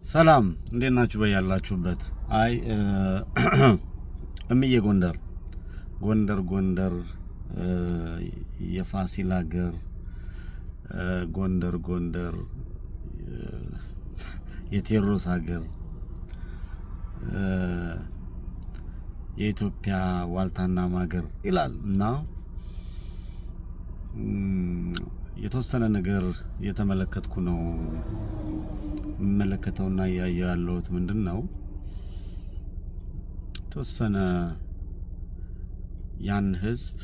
ሰላም እንዴት ናችሁ? በያላችሁበት አይ እምዬ ጎንደር የፋሲል ሀገር ጎንደር የቴዎድሮስ ሀገር የኢትዮጵያ ዋልታና ማገር ይላል እና የተወሰነ ነገር እየተመለከትኩ ነው። መለከተውና ያያያለው ያለሁት ምንድነው ተወሰነ ያን ህዝብ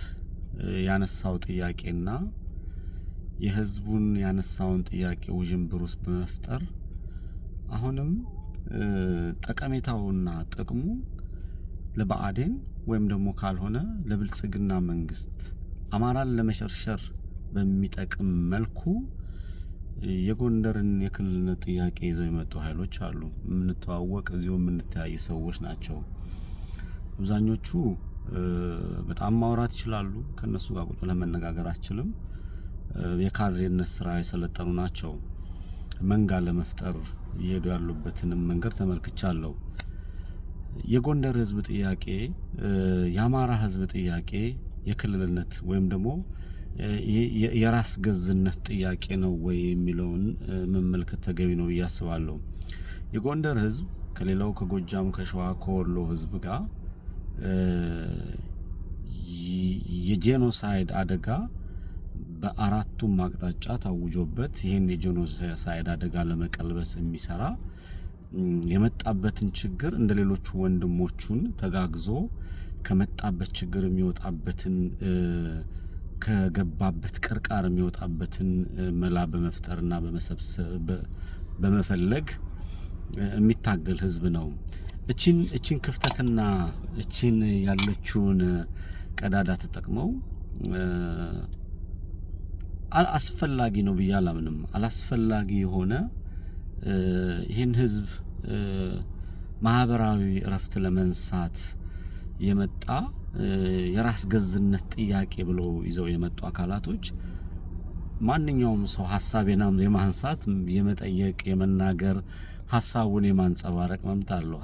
ያነሳው ጥያቄና የህዝቡን ያነሳውን ጥያቄ ውዥንብር ውስጥ በመፍጠር አሁንም ጠቀሜታውና ጥቅሙ ለባዕዴን ወይም ደግሞ ካልሆነ ለብልጽግና መንግስት አማራን ለመሸርሸር በሚጠቅም መልኩ የጎንደርን የክልልነት ጥያቄ ይዘው የመጡ ኃይሎች አሉ። የምንተዋወቅ እዚሁ የምንተያይ ሰዎች ናቸው። አብዛኞቹ በጣም ማውራት ይችላሉ። ከነሱ ጋር ቁጭ ብለን መነጋገር አችልም። የካድሬነት ስራ የሰለጠኑ ናቸው። መንጋ ለመፍጠር እየሄዱ ያሉበትንም መንገድ ተመልክቻለሁ። የጎንደር ህዝብ ጥያቄ የአማራ ህዝብ ጥያቄ የክልልነት ወይም ደግሞ የራስ ገዝነት ጥያቄ ነው ወይ የሚለውን መመልከት ተገቢ ነው ያስባለሁ። የጎንደር ህዝብ ከሌላው ከጎጃም ከሸዋ ከወሎ ህዝብ ጋር የጄኖሳይድ አደጋ በአራቱም አቅጣጫ ታውጆበት ይሄን የጄኖሳይድ አደጋ ለመቀልበስ የሚሰራ የመጣበትን ችግር እንደሌሎቹ ወንድሞቹን ተጋግዞ ከመጣበት ችግር የሚወጣበትን ከገባበት ቅርቃር የሚወጣበትን መላ በመፍጠርና በመሰብሰብ በመፈለግ የሚታገል ህዝብ ነው። እቺን ክፍተትና እቺን ያለችውን ቀዳዳ ተጠቅመው አስፈላጊ ነው ብዬ አላምንም። አላስፈላጊ የሆነ ይሄን ህዝብ ማህበራዊ እረፍት ለመንሳት የመጣ የራስ ገዝነት ጥያቄ ብሎ ይዘው የመጡ አካላቶች ማንኛውም ሰው ሐሳቤናም የማንሳት የመጠየቅ የመናገር ሐሳቡን የማንጸባረቅ መብት አለው።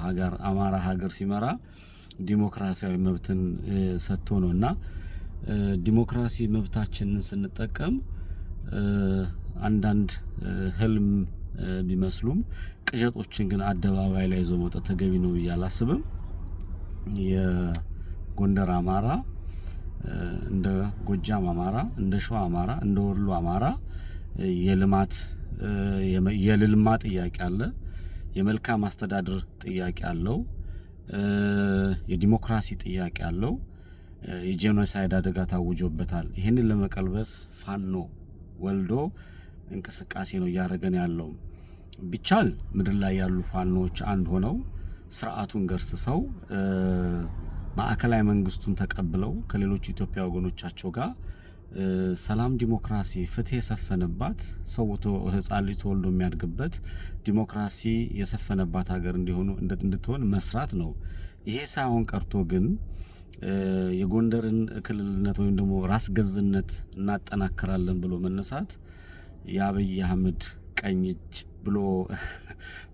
አማራ ሀገር ሲመራ ዲሞክራሲያዊ መብትን ሰጥቶ ነውና ዲሞክራሲ መብታችንን ስንጠቀም አንዳንድ ህልም ቢመስሉም ቅዠቶችን ግን አደባባይ ላይ ይዞ መውጣት ተገቢ ነው ብዬ አላስብም። የጎንደር አማራ እንደ ጎጃም አማራ እንደ ሸዋ አማራ እንደ ወሎ አማራ የልልማ ጥያቄ አለ። የመልካም አስተዳደር ጥያቄ አለው። የዲሞክራሲ ጥያቄ አለው። የጄኖሳይድ አደጋ ታውጆበታል። ይሄንን ለመቀልበስ ፋኖ ወልዶ እንቅስቃሴ ነው ያደረገን ያለው። ቢቻል ምድር ላይ ያሉ ፋኖዎች አንድ ሆነው ስርዓቱን ገርስሰው ማዕከላዊ መንግስቱን ተቀብለው ከሌሎች ኢትዮጵያ ወገኖቻቸው ጋር ሰላም፣ ዲሞክራሲ፣ ፍትህ የሰፈነባት ሰው ህፃን ልጅ ተወልዶ የሚያድግበት ዲሞክራሲ የሰፈነባት ሀገር እንድትሆን መስራት ነው። ይሄ ሳይሆን ቀርቶ ግን የጎንደርን ክልልነት ወይም ደግሞ ራስ ገዝነት እናጠናክራለን ብሎ መነሳት የአብይ አህመድ ቀኝ እጅ ብሎ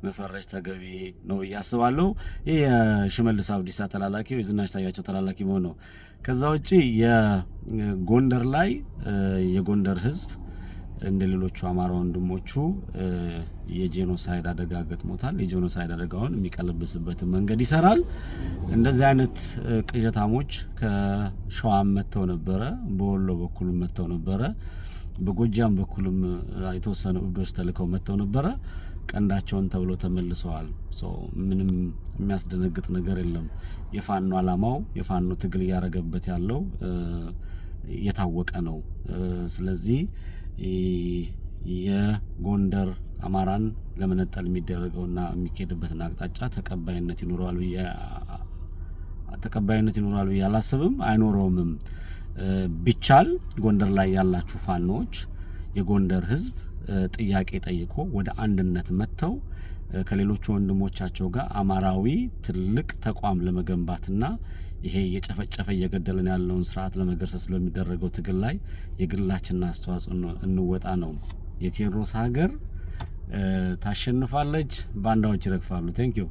መፈረጅ ተገቢ ነው ያስባለሁ። ይሄ የሽመልስ አብዲሳ ተላላኪ ወይ ዝናሽ ታያቸው ተላላኪ መሆን ነው። ከዛ ውጪ የጎንደር ላይ የጎንደር ህዝብ እንደሌሎቹ አማራ ወንድሞቹ የጄኖሳይድ አደጋ ገጥሞታል። የጄኖሳይድ አደጋውን የሚቀለብስበት መንገድ ይሰራል። እንደዚህ አይነት ቅዠታሞች ከሸዋም መተው ነበረ፣ በወሎ በኩልም መተው ነበረ፣ በጎጃም በኩልም የተወሰኑ እብዶች ተልከው መተው ነበረ። ቀንዳቸውን ተብሎ ተመልሰዋል። ምንም የሚያስደነግጥ ነገር የለም። የፋኖ አላማው የፋኖ ትግል ያረጋበት ያለው የታወቀ ነው። ስለዚህ የጎንደር አማራን ለመነጠል የሚደረገውና የሚኬድበትን አቅጣጫ ተቀባይነት ይኖራል ብዬ አላስብም። አይኖረውም። ቢቻል ጎንደር ላይ ያላችሁ ፋኖች የጎንደር ህዝብ ጥያቄ ጠይቆ ወደ አንድነት መተው ከሌሎች ወንድሞቻቸው ጋር አማራዊ ትልቅ ተቋም ለመገንባትና ይሄ የጨፈጨፈ እየገደለን ያለውን ስርዓት ለመገርሰስ ለሚደረገው ትግል ላይ የግላችንን አስተዋጽኦ እንወጣ ነው። የቴዎድሮስ ሀገር ታሸንፋለች፣ ባንዳዎች ይረግፋሉ። ቴንክ ዩ